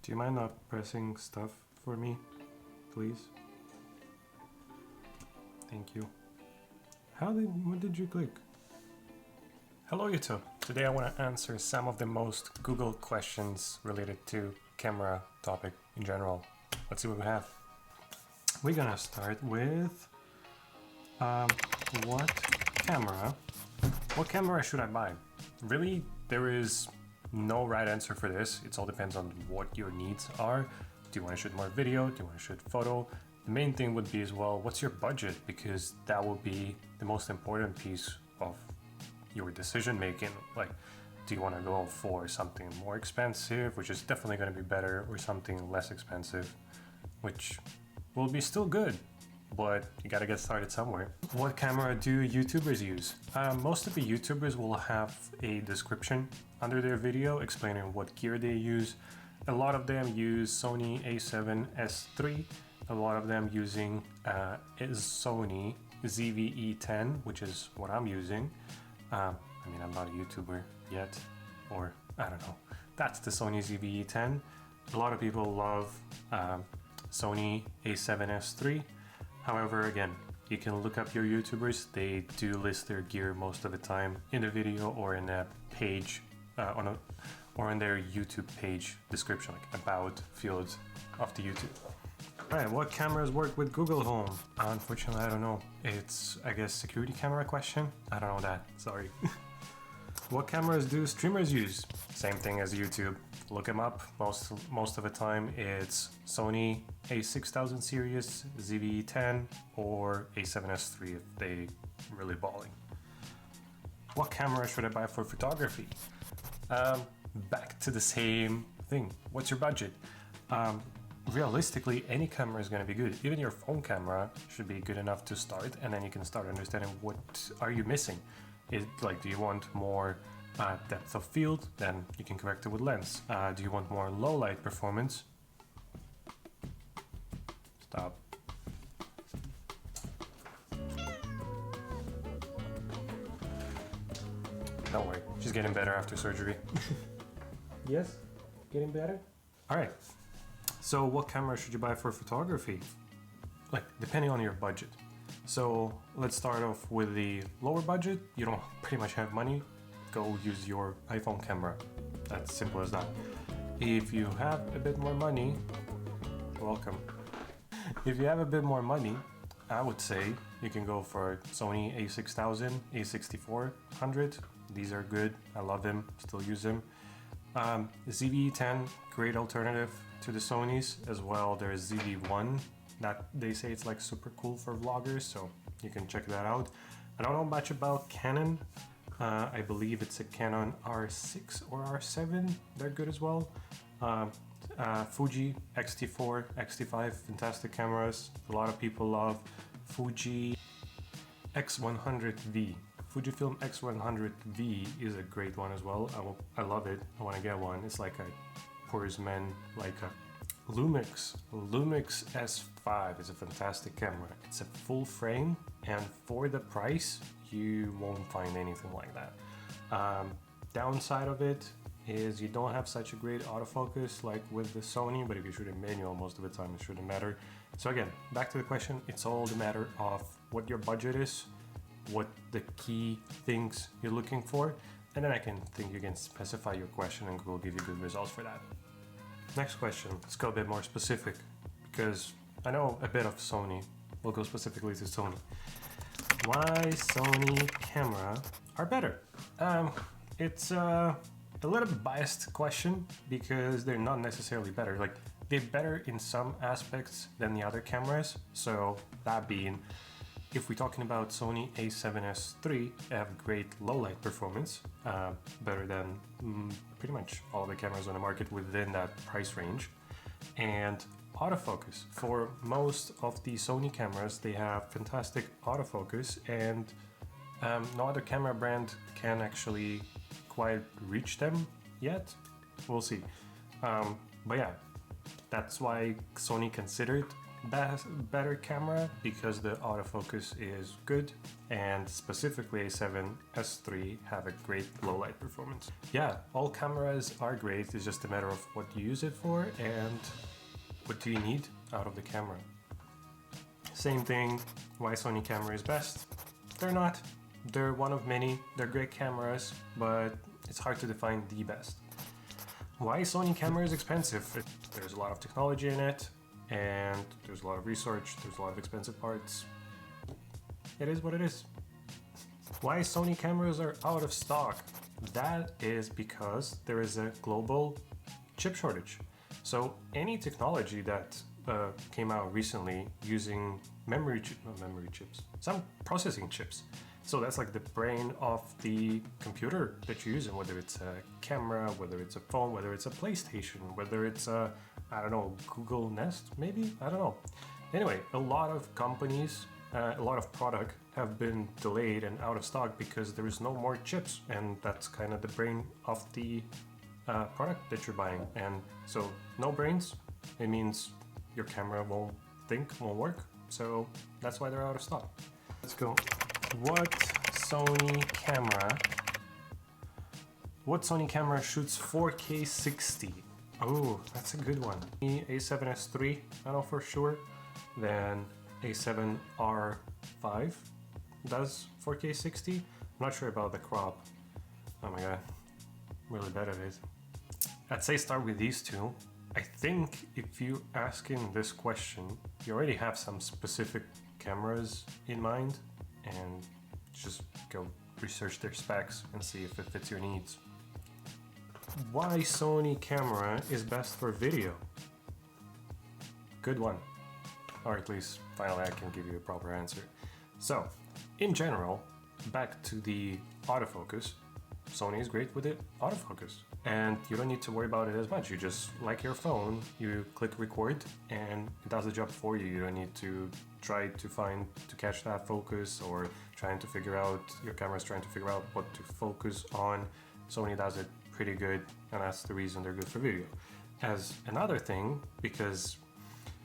Do you mind not pressing stuff for me, please? Thank you. What did you click? Hello YouTube! Today I want to answer some of the most Google questions related to camera topic in general. Let's see what we have. We're gonna start with what camera should I buy? Really, there is no right answer for this. It all depends on what your needs are. Do you want to shoot more video? Do you want to shoot photo? The main thing would be as well, what's your budget? Because that will be the most important piece of your decision making. Like, do you want to go for something more expensive, which is definitely going to be better, or something less expensive, which will be still good, but you gotta get started somewhere. What camera do YouTubers use? Most of the YouTubers will have a description under their video explaining what gear they use. A lot of them use Sony a7S III. A lot of them using is Sony ZV-E10, which is what I'm using. I mean, I'm not a YouTuber yet, or I don't know. That's the Sony ZV-E10. A lot of people love Sony a7S III. However, again, you can look up your YouTubers. They do list their gear most of the time in the video or in a page or in their YouTube page description, like about fields of the YouTube. Alright, what cameras work with Google Home? Unfortunately, I don't know. It's, I guess, security camera question? I don't know that, sorry. What cameras do streamers use? Same thing as YouTube. Look them up. Most of the time it's Sony a6000 series, ZV-E10, or a7S III if they really balling. What camera should I buy for photography? Back to the same thing. What's your budget? Realistically, any camera is going to be good. Even your phone camera should be good enough to start, and then you can start understanding what are you missing. Do you want more depth of field? Then you can correct it with lens. Do you want more low light performance? Stop. Don't worry, she's getting better after surgery. Yes, getting better? All right. So what camera should you buy for photography? Like, depending on your budget. So let's start off with the lower budget. You don't pretty much have money, go use your iPhone camera. That's simple as that. If you have a bit more money, welcome. If you have a bit more money, I would say you can go for Sony a6000, a6400. These are good, I love them, still use them. ZV-E10, great alternative to the Sonys as well. There's ZV-1 that they say it's like super cool for vloggers, so you can check that out. I don't know much about Canon. I believe it's a Canon R6 or R7. They're good as well. Fuji X-T4, X-T5, fantastic cameras. A lot of people love Fuji X100V. Fujifilm X100V is a great one as well. I love it. I want to get one. It's like a Pursman, like a Lumix S5 is a fantastic camera. It's a full frame, and for the price, you won't find anything like that. Downside of it is you don't have such a great autofocus like with the Sony, but if you shoot in manual, most of the time it shouldn't matter. So again, back to the question, it's all the matter of what your budget is, what the key things you're looking for, and then I think you can specify your question and Google will give you good results for that. Next question, let's go a bit more specific, because I know a bit of Sony. We'll go specifically to Sony. Why Sony camera are better? It's a little bit biased question because they're not necessarily better. Like, they're better in some aspects than the other cameras. So that being, if we're talking about Sony a7S III, they have great low light performance, better than pretty much all the cameras on the market within that price range. And autofocus. For most of the Sony cameras, they have fantastic autofocus, and no other camera brand can actually quite reach them yet. We'll see. But yeah, that's why Sony considered better camera because the autofocus is good, and specifically A7S III have a great low light performance. Yeah, all cameras are great, it's just a matter of what you use it for and what do you need out of the camera. Same thing, why Sony camera is best? They're not. They're one of many, they're great cameras, but it's hard to define the best. Why Sony camera is expensive? There's a lot of technology in it, and there's a lot of research, there's a lot of expensive parts. It is what it is. Why Sony cameras are out of stock? That is because there is a global chip shortage. So any technology that came out recently using some processing chips. So that's like the brain of the computer that you're using, whether it's a camera, whether it's a phone, whether it's a PlayStation, whether it's a, I don't know, Google Nest, maybe? I don't know. Anyway, a lot of companies, a lot of product have been delayed and out of stock because there is no more chips, and that's kind of the brain of the product that you're buying. And so no brains, it means your camera won't work. So that's why they're out of stock. Let's go. What Sony camera shoots 4K 60? Oh, that's a good one. A7S III, I know for sure. Then A7R5 does 4K 60. I'm not sure about the crop. Oh my god, I'm really bad at it. I'd say start with these two. I think if you asking this question, you already have some specific cameras in mind, and just go research their specs and see if it fits your needs. Why Sony camera is best for video? Good one. Or at least finally I can give you a proper answer. So, in general, back to the autofocus, Sony is great with it autofocus. And you don't need to worry about it as much. You just, like your phone, you click record and it does the job for you. You don't need to try to catch that focus, or your camera's trying to figure out what to focus on. Sony does it pretty good, and that's the reason they're good for video. As another thing, because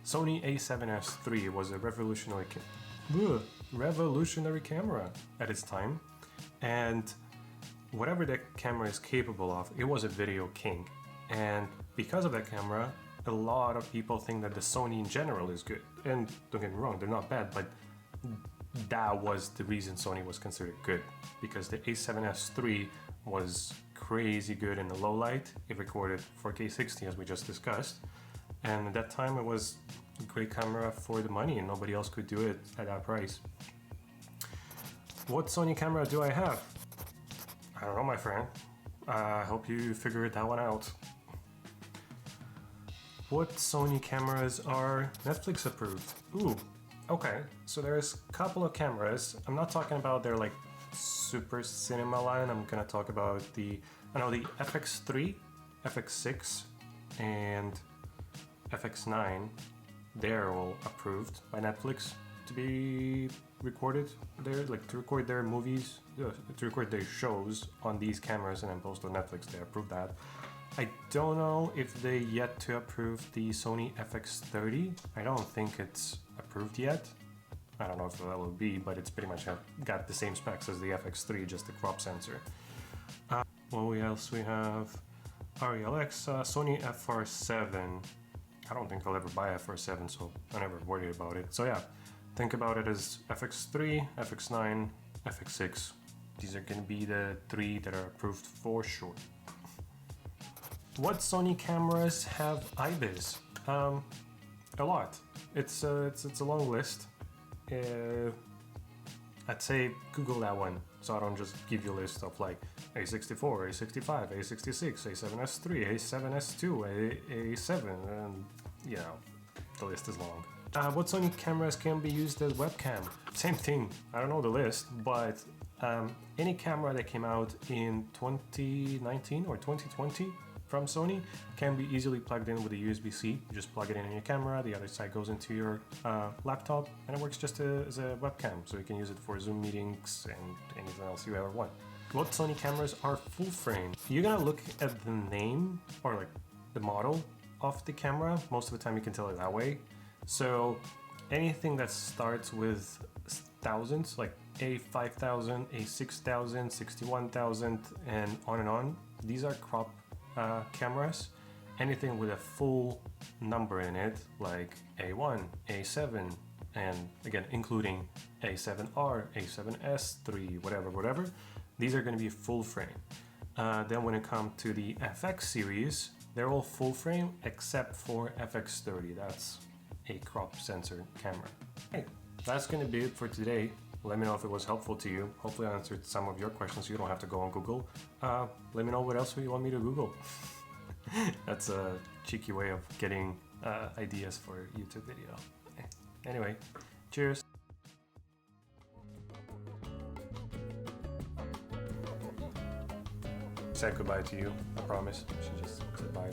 Sony A7S III was a revolutionary camera at its time, and whatever that camera is capable of, it was a video king. And because of that camera, a lot of people think that the Sony in general is good. And don't get me wrong, they're not bad, but that was the reason Sony was considered good. Because the A7S III was crazy good in the low light. It recorded 4K 60 as we just discussed. And at that time it was a great camera for the money, and nobody else could do it at that price. What Sony camera do I have? I don't know, my friend. I hope you figured that one out. What Sony cameras are Netflix approved? Ooh, okay. So there's a couple of cameras. I'm not talking about their like super cinema line. I'm gonna talk about the FX3, FX6, and FX9. They're all approved by Netflix to be recorded there, like to record their movies, to record their shows on these cameras and then post on Netflix. They approved that. I don't know if they yet to approve the Sony FX30. I don't think it's approved yet. I don't know if that will be, but it's pretty much got the same specs as the FX3, just the crop sensor. What else we have? Alexa, Sony FR7. I don't think I'll ever buy FR7, so I never worried about it. So yeah, think about it as FX3, FX9, FX6. These are going to be the three that are approved for sure. What Sony cameras have IBIS? A lot. It's a long list. I'd say Google that one, so I don't just give you a list of like A64, A65, A66, A7S3, A7S2, A7, and you know, the list is long. What Sony cameras can be used as webcam? Same thing, I don't know the list, but any camera that came out in 2019 or 2020 from Sony can be easily plugged in with a USB-C. You just plug it in your camera, the other side goes into your laptop, and it works just as a webcam, so you can use it for Zoom meetings and anything else you ever want. What Sony cameras are full frame? You're gonna look at the name or like the model of the camera. Most of the time you can tell it that way. So anything that starts with thousands, like A5000, A6000, 61,000, and on, these are crop cameras. Anything with a full number in it, like A1, A7, and again, including A7R, A7S, 3, whatever, these are going to be full frame. Then when it comes to the FX series, they're all full frame except for FX30. That's a crop sensor camera. Okay, that's going to be it for today. Let me know if it was helpful to you. Hopefully I answered some of your questions so you don't have to go on Google. Let me know what else you want me to Google. That's a cheeky way of getting ideas for a YouTube video. Anyway, cheers. Said goodbye to you, I promise. She just said bye.